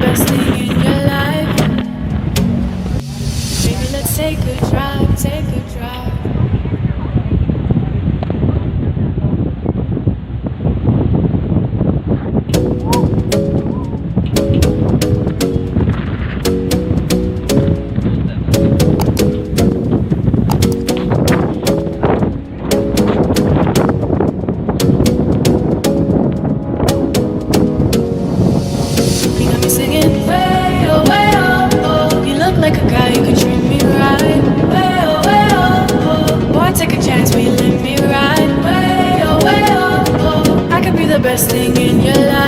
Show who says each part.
Speaker 1: best thing in your life. Baby, let's take a drive, take a drive. You got me singing way oh, oh. You look like a guy who could treat me right. Way oh, oh. Boy, take a chance, will you let me ride? Way oh, oh. I could be the best thing in your life.